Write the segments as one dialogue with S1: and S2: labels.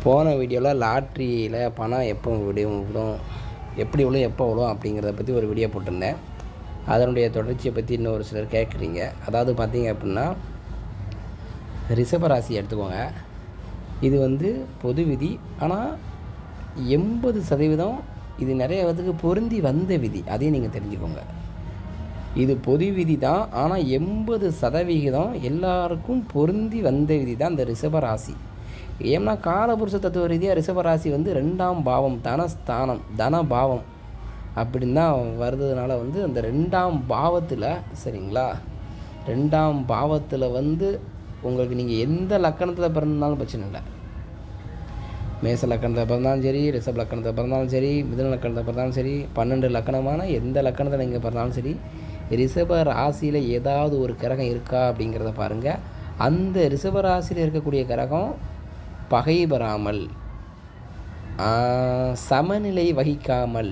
S1: போன வீடியோவில் லாட்ரியில் பணம் எப்போ விடும் எப்படி விழும் எப்போ விழும் அப்படிங்கிறத பற்றி ஒரு வீடியோ போட்டிருந்தேன். அதனுடைய தொடர்ச்சியை பற்றி இன்னும் ஒரு சிலர் கேட்குறீங்க. அதாவது பார்த்தீங்க அப்படின்னா, ரிஷபராசி எடுத்துக்கோங்க. இது பொது விதி. ஆனால் 80% இது நிறைய விதத்துக்கு பொருந்தி வந்த விதி. அதையும் நீங்கள் தெரிஞ்சுக்கோங்க. இது பொது விதி தான். ஆனால் 80% எல்லாருக்கும் பொருந்தி வந்த விதி தான் இந்த ரிஷபராசி. ஏன்னா காலபுருஷ தத்துவ ரீதியாக ரிஷபராசி 2ஆம் பாவம், தனஸ்தானம், தனபாவம் அப்படின்னு தான் வருதுனால அந்த 2ஆம் பாவத்தில், சரிங்களா, 2ஆம் பாவத்தில் உங்களுக்கு நீங்கள் எந்த லக்கணத்தில் பிறந்தாலும் பிரச்சனை இல்லை. மேச லக்கணத்தில் பிறந்தாலும் சரி, ரிஷப லக்கணத்தில் பிறந்தாலும் சரி, மிதுன லக்கணத்தில் பிறந்தாலும் சரி, 12 லக்கணமான எந்த லக்கணத்தில் நீங்கள் பிறந்தாலும் சரி, ரிஷப ராசியில் ஏதாவது ஒரு கிரகம் இருக்கா அப்படிங்கிறத பாருங்கள். அந்த ரிஷப ராசியில் இருக்கக்கூடிய கிரகம் பகை பெறாமல், சமநிலை வகிக்காமல்,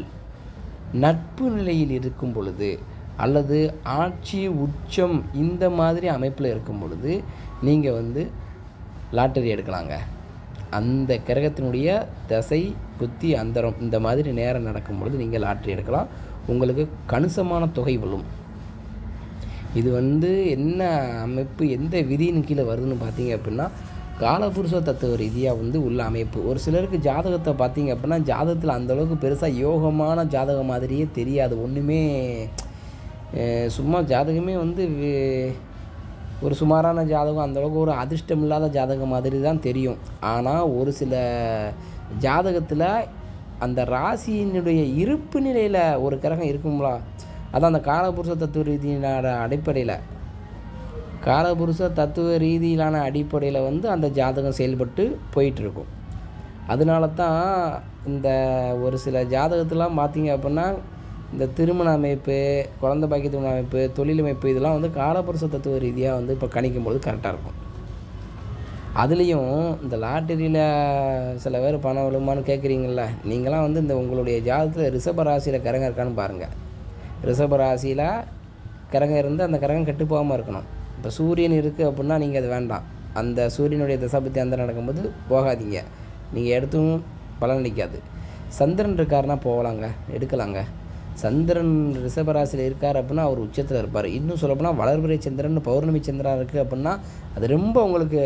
S1: நட்பு நிலையில் இருக்கும் பொழுது, அல்லது ஆட்சி உச்சம் இந்த மாதிரி அமைப்பில் இருக்கும் பொழுது நீங்கள் லாட்டரி எடுக்கலாங்க. அந்த கிரகத்தினுடைய தசை புத்தி அந்தரம் இந்த மாதிரி நேரம் நடக்கும் பொழுது நீங்கள் லாட்டரி எடுக்கலாம். உங்களுக்கு கணிசமான தொகை விழும். இது என்ன அமைப்பு, எந்த விதியின் கீழே வருதுன்னு பார்த்தீங்க அப்படின்னா, காலபுருஷ தத்துவ ரீதியாக உள்ள அமைப்பு. ஒரு சிலருக்கு ஜாதகத்தை பார்த்தீங்க அப்படின்னா, ஜாதகத்தில் அந்தளவுக்கு பெருசாக யோகமான ஜாதகம் மாதிரியே தெரியாது. ஒன்றுமே சும்மா ஜாதகமே ஒரு சுமாரான ஜாதகம், அந்தளவுக்கு ஒரு அதிர்ஷ்டம் இல்லாத ஜாதகம் மாதிரி தான் தெரியும். ஆனால் ஒரு சில ஜாதகத்தில் அந்த ராசியினுடைய இருப்பு நிலையில் ஒரு கிரகம் இருக்குங்களா, அதான் அந்த காலபுருஷ தத்துவ ரீதியினோட அடிப்படையில், காலபுருஷ தத்துவ ரீதியிலான அடிப்படையில் அந்த ஜாதகம் செயல்பட்டு போயிட்டுருக்கும். அதனால தான் இந்த ஒரு சில ஜாதகத்தெலாம் பார்த்திங்க அப்படின்னா, இந்த திருமண அமைப்பு, குழந்தை பாக்கிய திருமண அமைப்பு, தொழில் அமைப்பு, இதெல்லாம் காலபுருஷ தத்துவ ரீதியாக இப்போ கணிக்கும்போது கரெக்டாக இருக்கும். அதுலேயும் இந்த லாட்டரியில் சில பேர் பணம் விழுமான்னு கேட்குறீங்கள, நீங்களாம் இந்த உங்களுடைய ஜாதகத்தில் ரிஷபராசியில் கிரகம் இருக்கான்னு பாருங்கள். ரிஷபராசியில் கிரகம் இருந்து அந்த கிரகம் கெட்டு போகாமல் இருக்கணும். இப்போ சூரியன் இருக்குது அப்படின்னா நீங்கள் அது வேண்டாம். அந்த சூரியனுடைய தசாபத்தி அந்த நடக்கும்போது போகாதீங்க. நீங்கள் எடுத்தும் பலனளிக்காது. சந்திரன் இருக்காருன்னா போகலாங்க, எடுக்கலாங்க. சந்திரன் ரிஷபராசியில் இருக்கார் அப்படின்னா அவர் உச்சத்தில் இருப்பார். இன்னும் சொல்லப்போனால் வளர்பிறை சந்திரன், பௌர்ணமி சந்திரன் இருக்குது அப்படின்னா அது ரொம்ப உங்களுக்கு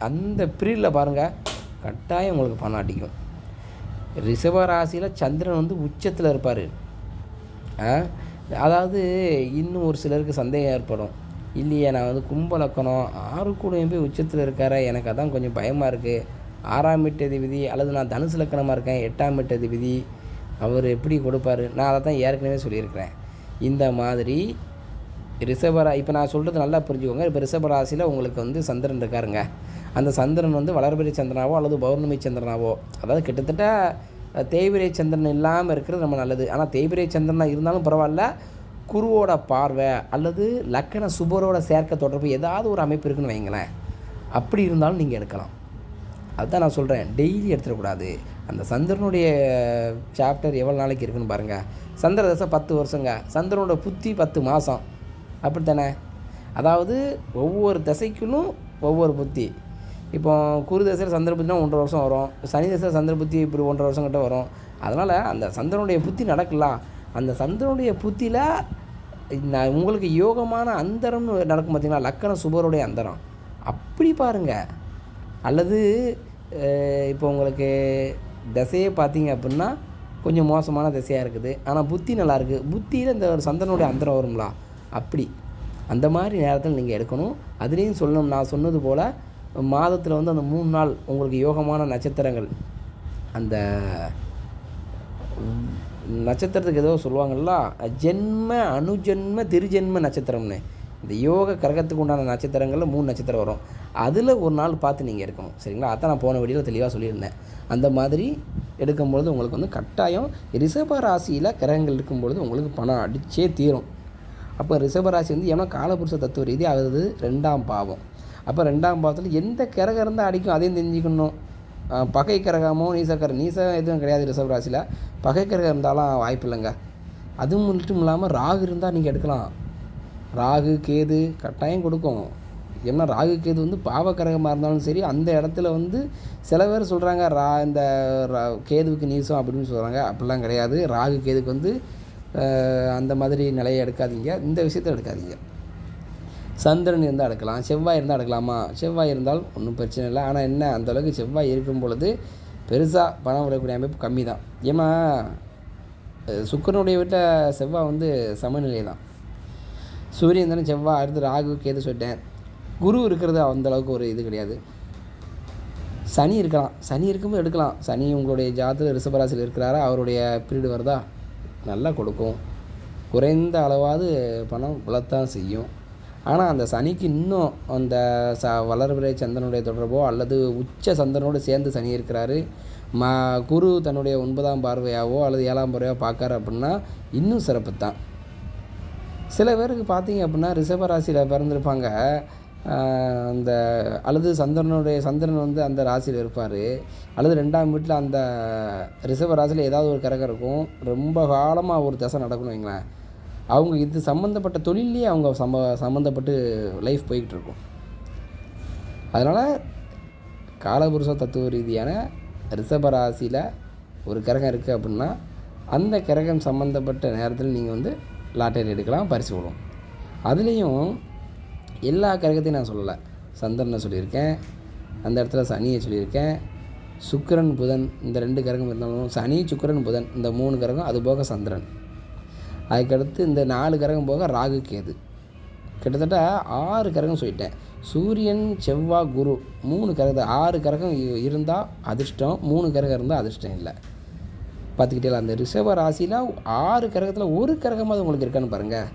S1: அந்த பீரியடில் பாருங்கள், கட்டாயம் உங்களுக்கு பணம் அடிக்கும். ரிஷபராசியில் சந்திரன் உச்சத்தில் இருப்பார். அதாவது இன்னும் ஒரு சிலருக்கு சந்தேகம் ஏற்படும், இல்லையே நான் கும்பலக்கணம் 6 கூடையும் போய் உச்சத்தில் இருக்கார, எனக்கு அதான் கொஞ்சம் பயமாக இருக்குது. 6ஆம் வீட்டு அதிபதி, அல்லது நான் தனுசு லக்கணமாக இருக்கேன், 8ஆம் வீட்டு அதிபதி, அவர் எப்படி கொடுப்பார்? நான் அதை தான் ஏற்கனவே சொல்லியிருக்கிறேன். இந்த மாதிரி இப்போ நான் சொல்கிறது நல்லா புரிஞ்சுக்கோங்க. இப்போ ரிஷபராசியில் உங்களுக்கு சந்திரன் இருக்காருங்க. அந்த சந்திரன் வளர்பிறை சந்திரனாவோ அல்லது பௌர்ணமி சந்திரனாவோ, அதாவது கிட்டத்தட்ட தேய்பிரை சந்திரன் இல்லாமல் இருக்கிறது ரொம்ப நல்லது. ஆனால் தேய்பிரை சந்திரனாக இருந்தாலும் பரவாயில்ல, குருவோட பார்வை அல்லது லக்கண சுபரோட சேர்க்க தொடர்பு ஏதாவது ஒரு அமைப்பு இருக்குன்னு வைங்களேன், அப்படி இருந்தாலும் நீங்கள் எடுக்கலாம். அதுதான் நான் சொல்கிறேன், டெய்லி எடுத்துடக்கூடாது. அந்த சந்திரனுடைய சாப்டர் எவ்வளோ நாளைக்கு இருக்குன்னு பாருங்கள். சந்திர தசை 10 வருஷங்க, சந்திரனோட புத்தி 10 மாதம், அப்படித்தானே? அதாவது ஒவ்வொரு தசைக்குள்ளும் ஒவ்வொரு புத்தி. இப்போ குரு தசையில் சந்திர புத்தினா 1.5 வருஷம் வரும், சனி தசையில் சந்திர புத்தி இப்படி 1.5 வருஷம் கிட்ட வரும். அதனால் அந்த சந்திரனுடைய புத்தி நடக்கலாம். அந்த சந்திரனுடைய புத்தியில் உங்களுக்கு யோகமான அந்தரம்னு நடக்கும் பார்த்திங்களா, லக்கண சுபருடைய அந்தரம், அப்படி பாருங்கள். அல்லது இப்போ உங்களுக்கு தசையே பார்த்தீங்க அப்படின்னா கொஞ்சம் மோசமான தசையாக இருக்குது, ஆனால் புத்தி நல்லாயிருக்கு, புத்தியில் இந்த ஒரு சந்திரனுடைய அந்தரம் வருங்களா, அப்படி அந்த மாதிரி நேரத்தில் நீங்கள் எடுக்கணும். அதுலேயும் சொல்லணும், நான் சொன்னது போல் மாதத்தில் அந்த 3 நாள் உங்களுக்கு யோகமான நட்சத்திரங்கள், அந்த நட்சத்திரத்துக்கு ஏதோ சொல்லுவாங்கள்ல, ஜென்ம, அணுஜென்ம, திருஜென்ம நட்சத்திரம்னு, இந்த யோக கிரகத்துக்கு உண்டான நட்சத்திரங்களில் 3 நட்சத்திரம் வரும். அதில் ஒரு நாள் பார்த்து நீங்கள் எடுக்கணும், சரிங்களா? அதான் நான் போன வீடியோவில் தெளிவாக சொல்லியிருந்தேன். அந்த மாதிரி எடுக்கும்பொழுது உங்களுக்கு கட்டாயம் ரிஷப ராசியில் கிரகங்கள் இருக்கும்பொழுது உங்களுக்கு பணம் அடித்தே தீரும். அப்போ ரிஷபராசி ஏன்னா காலபுருஷ தத்துவ ரீதி ஆகுது 2ஆம் பாவம். அப்போ 2ஆம் பாவத்தில் எந்த கிரகம் இருந்தால் அடிக்கும் அதையும் தெரிஞ்சுக்கணும். பகை கிரகமோ நீசம் எதுவும் கிடையாது ரிஷபராசியில். பகை கிரகம் இருந்தாலும் வாய்ப்பு இல்லைங்க. அதுவும் மட்டும் இல்லாமல் ராகு இருந்தால் நீங்கள் எடுக்கலாம். ராகு கேது கட்டாயம் கொடுக்கும். ஏன்னா ராகு கேது வந்து பாவக்கரகமாக இருந்தாலும் சரி, அந்த இடத்துல வந்து சில பேர் சொல்கிறாங்க இந்த கேதுவுக்கு நீசம் அப்படின்னு சொல்கிறாங்க. அப்படிலாம் கிடையாது. ராகு கேதுக்கு வந்து அந்த மாதிரி நிலையை எடுக்காதீங்க, இந்த விஷயத்தை எடுக்காதீங்க. சந்திரன் இருந்தால் எடுக்கலாம், செவ்வாய் இருந்தால் எடுக்கலாமா? செவ்வாய் இருந்தால் ஒன்றும் பிரச்சனை இல்லை. ஆனால் என்ன, அந்தளவுக்கு செவ்வாய் இருக்கும் பொழுது பெருசாக பணம் வரக்கூடிய அமைப்பு கம்மி தான். ஏன்னா சுக்கிரனுடைய வீட்டில் செவ்வாய் வந்து சமநிலை தான். சூரியன் தானே செவ்வாய், அடுத்து ராகு கேது சொல்லிட்டேன். குரு இருக்கிறது அந்தளவுக்கு ஒரு இது கிடையாது. சனி இருக்கலாம், சனி இருக்கும்போது எடுக்கலாம். சனி உங்களுடைய ஜாதகத்தில் ரிஷபராசியில் இருக்கிறாரா, அவருடைய பீரியடு வருதா, நல்லா கொடுக்கும். குறைந்த அளவாவது பணம் வளர்த்தான் செய்யும். ஆனால் அந்த சனிக்கு இன்னும் அந்த வளர்பிறை சந்திரனுடைய தொடர்போ அல்லது உச்ச சந்திரனோடு சேர்ந்து சனி இருக்கிறாரு, குரு தன்னுடைய 9ஆம் பார்வையாவோ அல்லது 7ஆம் பார்வையாவோ பார்க்காரு அப்படின்னா இன்னும் சிறப்பு தான். சில பேருக்கு பார்த்தீங்க அப்படின்னா ரிஷபராசியில் பிறந்திருப்பாங்க, அந்த அல்லது சந்திரன் வந்து அந்த ராசியில் இருப்பார், அல்லது 2ஆம் வீட்டில் அந்த ரிஷப ராசியில் ஏதாவது ஒரு கிரகம் இருக்கும். ரொம்ப காலமாக ஒரு தசை நடக்கணும் வைங்களேன், அவங்க இது சம்மந்தப்பட்ட தொழிலே அவங்க சம்மந்தப்பட்டு லைஃப் போய்கிட்டு இருக்கும். அதனால் காலபுருஷ தத்துவ ரீதியான ரிஷபராசியில் ஒரு கிரகம் இருக்குது அப்படின்னா அந்த கிரகம் சம்மந்தப்பட்ட நேரத்தில் நீங்கள் வந்து லாட்டரி எடுக்கலாம், பரிசு விடும். அதுலேயும் எல்லா கிரகத்தையும் நான் சொல்லலை, சந்திரனை சொல்லியிருக்கேன், அந்த இடத்துல சனியை சொல்லியிருக்கேன், சுக்கிரன் புதன் இந்த 2 கிரகம் இருந்தாலும், சனி சுக்கிரன் புதன் இந்த 3 கிரகம், அது போக சந்திரன், அதுக்கடுத்து இந்த 4 கிரகம் போக ராகு கேது, கிட்டத்தட்ட 6 கிரகம் சொல்லிட்டேன். சூரியன் செவ்வாய் குரு 3 கிரகம், 6 கிரகம் இருந்தால் அதிர்ஷ்டம், 3 கிரகம் இருந்தால் அதிர்ஷ்டம் இல்லை. பார்த்துக்கிட்டே அந்த ரிஷப ராசியில் 6 கிரகத்தில் ஒரு கிரகமாவது உங்களுக்கு இருக்கான்னு பாருங்கள்.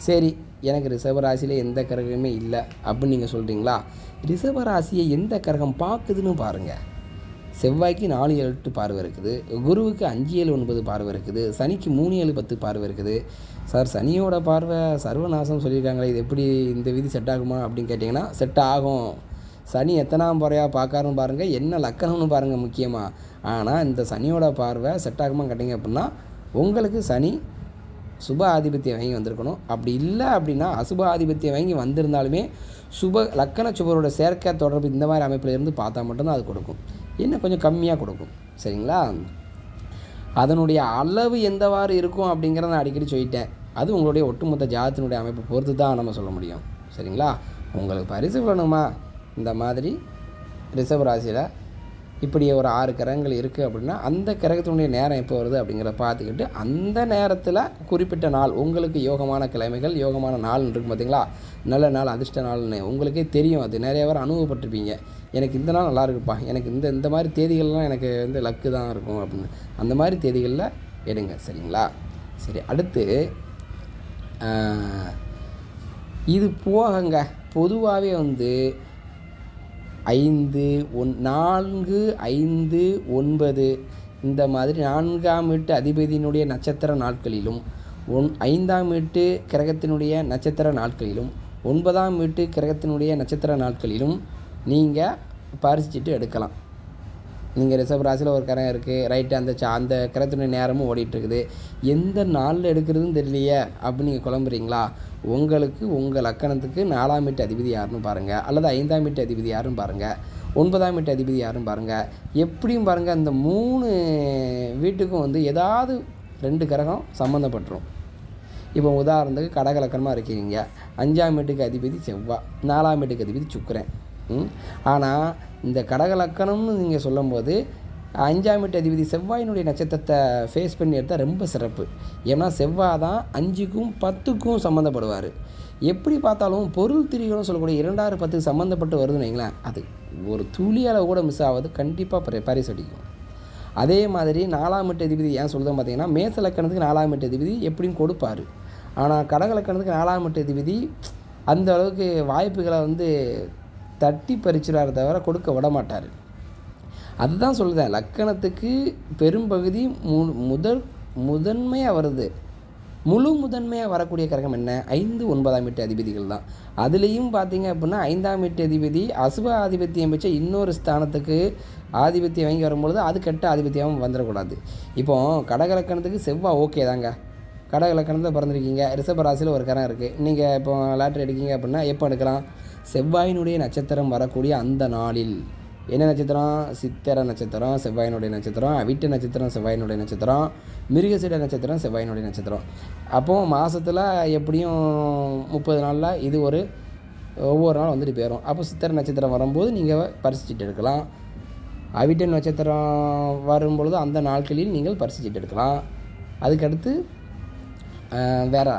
S1: சரி, எனக்கு ரிஷபராசியில் எந்த கிரகமே இல்லை அப்படின்னு நீங்கள் சொல்கிறீங்களா, ரிஷபராசியை எந்த கிரகம் பார்க்குதுன்னு பாருங்கள். செவ்வாய்க்கு 4, 7, 8 பார்வை இருக்குது, குருவுக்கு 5, 7, 9 பார்வை இருக்குது, சனிக்கு 3, 7, 10 பார்வை இருக்குது. சார் சனியோட பார்வை சர்வநாசம் சொல்லியிருக்காங்களே, இது எப்படி இந்த விதி செட் ஆகுமா அப்படின்னு கேட்டிங்கன்னா செட் ஆகும். சனி எத்தனாம் பார்வையாக பார்க்காருன்னு பாருங்கள், என்ன லக்கணம்னு பாருங்கள் முக்கியமாக. ஆனால் இந்த சனியோட பார்வை செட் ஆகுமா கேட்டிங்க அப்படின்னா உங்களுக்கு சனி சுப ஆதிபத்தியம் வாங்கி வந்திருக்கணும். அப்படி இல்லை அப்படின்னா அசுப ஆதிபத்தியம் வாங்கி வந்திருந்தாலுமே சுப லக்கண சுபரோட சேர்க்கை தொடர்பு இந்த மாதிரி அமைப்பில் இருந்து பார்த்தா மட்டும்தான் அது கொடுக்கும், இன்னும் கொஞ்சம் கம்மியாக கொடுக்கும். சரிங்களா, அதனுடைய அளவு எந்தவாறு இருக்கும் அப்படிங்கிறத நான் அடிக்கடி சொல்லிட்டேன். அது உங்களுடைய ஒட்டுமொத்த ஜாதத்தினுடைய அமைப்பை பொறுத்து தான் நம்ம சொல்ல முடியும். சரிங்களா, உங்களுக்கு பரிசு வேணுமா, இந்த மாதிரி ரிஷபராசியில் இப்படி ஒரு 6 கிரகங்கள் இருக்குது அப்படின்னா அந்த கிரகத்தினுடைய நேரம் எப்போ வருது அப்படிங்கிறத பார்த்துக்கிட்டு அந்த நேரத்தில் குறிப்பிட்ட நாள் உங்களுக்கு யோகமான கிழமைகள் யோகமான நாள் இருக்கும் பார்த்தீங்களா, நல்ல நாள் அதிர்ஷ்ட நாள்னு உங்களுக்கே தெரியும். அது நிறைய பேர் அனுபவப்பட்டிருப்பீங்க, எனக்கு இந்த நாள் நல்லா இருக்குப்பா, எனக்கு இந்த மாதிரி தேதிகள்லாம் எனக்கு வந்து லக்கு தான் இருக்கும் அப்படின்னு. அந்த மாதிரி தேதிகளில் எடுங்க. சரிங்களா, சரி, அடுத்து இது போகங்க பொதுவாகவே வந்து 5, 4, 5, 9 இந்த மாதிரி 4ஆம் வீட்டு அதிபதியினுடைய நட்சத்திர நாட்களிலும் 5ஆம் வீட்டு கிரகத்தினுடைய நட்சத்திர நாட்களிலும் 9ஆம் வீட்டு கிரகத்தினுடைய நட்சத்திர நாட்களிலும் நீங்கள் பரிசிச்சுட்டு எடுக்கலாம். நீங்கள் ரிஷபராசியில் ஒரு கிரகம் இருக்குது, ரைட்டு, அந்த கிரகத்தினுடைய நேரமும் ஓடிட்டுருக்குது, எந்த நாளில் எடுக்கிறதுன்னு தெரியலையே அப்படின்னு நீங்கள் குழம்புறீங்களா, உங்களுக்கு உங்கள் லக்கணத்துக்கு 4ஆம் வீட்டு அதிபதி யாருன்னு பாருங்கள், அல்லது 5ஆம் வீட்டு அதிபதி யாருன்னு பாருங்கள், 9ஆம் வீட்டு அதிபதி யாருன்னு பாருங்கள். எப்படியும் பாருங்கள், அந்த 3 வீட்டுக்கும் வந்து ஏதாவது 2 கிரகம் சம்மந்தப்பட்டுரும். இப்போ உதாரணத்துக்கு கடக லக்கணமாக இருக்கீங்க, 5ஆம் வீட்டுக்கு அதிபதி செவ்வாய், 4ஆம் வீட்டுக்கு அதிபதி சுக்கிரன். ஆனால் இந்த கடக லக்கணம்னு நீங்கள் சொல்லும்போது 5ஆம் வீட்டு அதிபதி செவ்வாயினுடைய நட்சத்திரத்தை ஃபேஸ் பண்ணி எடுத்தால் ரொம்ப சிறப்பு. ஏன்னா செவ்வாய் தான் 5க்கும் 10க்கும் சம்மந்தப்படுவார். எப்படி பார்த்தாலும் பொருள் திரிகளும் சொல்லக்கூடிய 2, 6, 10 சம்மந்தப்பட்டு வருதுன்னு வைங்களேன், அது ஒரு துளியால் கூட மிஸ் ஆகாது, கண்டிப்பாக பரிசடிக்கும். அதே மாதிரி 4ஆம் வீட்டு அதிபதி ஏன் சொல்லுதுன்னு பார்த்தீங்கன்னா மேச லக்கணத்துக்கு 4ஆம் வீட்டு அதிபதி எப்படியும் கொடுப்பார். ஆனால் கடக லக்கணத்துக்கு 4ஆம் வீட்டு அதிபதி அந்த அளவுக்கு வாய்ப்புகளை வந்து தட்டி பறிச்சுறாரு தவிர கொடுக்க விட மாட்டார். அதுதான் சொல்லுதேன், லக்கணத்துக்கு பெரும்பகுதி முதன்மையாக வருது. முழு முதன்மையாக வரக்கூடிய கிரகம் என்ன, 5, 9ஆம் வீட்டு அதிபதிகள் தான். அதுலேயும் பார்த்தீங்க அப்படின்னா 5ஆம் வீட்டு அதிபதி அசுப ஆதிபத்தியம் வச்ச இன்னொரு ஸ்தானத்துக்கு ஆதிபத்தியம் வாங்கி வரும்பொழுது அது கெட்ட ஆதிபத்தியம் வந்துடக்கூடாது. இப்போது கடக லக்கணத்துக்கு செவ்வாய் ஓகே தாங்க, கடக லக்கணத்தில் பிறந்திருக்கீங்க, ரிஷப ராசியில் ஒரு கிரகம் இருக்குது, நீங்கள் இப்போ லாட்ரி எடுக்கீங்க அப்படின்னா எப்போ எடுக்கலாம், செவ்வாயினுடைய நட்சத்திரம் வரக்கூடிய அந்த நாளில், என்ன நட்சத்திரம்? சித்திரை நட்சத்திரம் செவ்வாயினுடைய நட்சத்திரம், அவிட்ட நட்சத்திரம் செவ்வாயினுடைய நட்சத்திரம், மிருகசீட நட்சத்திரம் செவ்வாயினுடைய நட்சத்திரம். அப்போது மாதத்தில் எப்படியும் 30 நாளில் இது ஒவ்வொரு நாள் வந்துட்டு போயிடும். அப்போ சித்திரை நட்சத்திரம் வரும்போது நீங்கள் பரிசுச்சிட்டு எடுக்கலாம். அவிட்ட நட்சத்திரம் வரும்பொழுது அந்த நாட்களில் நீங்கள் பரிசுச்சிட்டு எடுக்கலாம். அதுக்கடுத்து வேறு